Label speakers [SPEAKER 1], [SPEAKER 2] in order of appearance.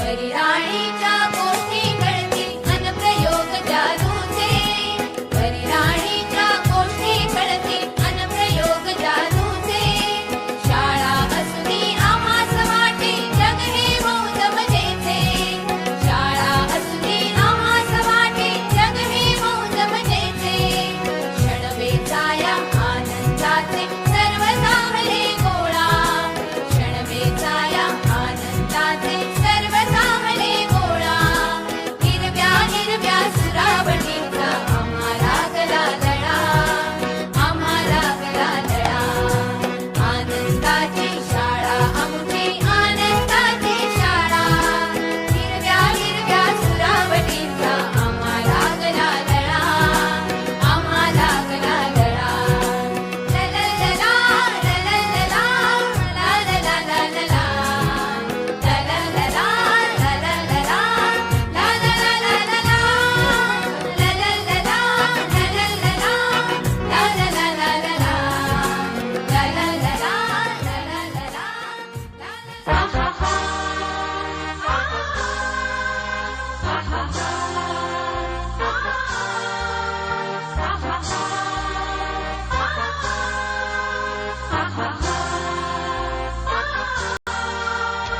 [SPEAKER 1] परिराणीच्या गोष्टी कळतील अनप्रयोग जादूचे, परिराणीच्या गोष्टी कळतील अनप्रयोग जादूचे. शाळा असुनी आम्हास वाटे जग हे मौज मजेचे, शाळा असुनी आम्हास वाटे जग हे मौज मजेचे. क्षण वेचाया आनंदाचे सर्व सामले गोळा, क्षण वेचाया आनंदाचे सर्व सामले गोळा. हिरव्या हिरव्या सुरावटीचा आम्हाला गला लळा, आम्हाला गला लळा. आनंदाची शाळा आमची आनंदाची शाळा, हिरव्या हिरव्या सुरावटीचा आम्हाला गला लळा, आम्हाला गला लळा. लललला लललला लललला लललला, लललला लललला लललला लललला, लललला लललला लललला लललला.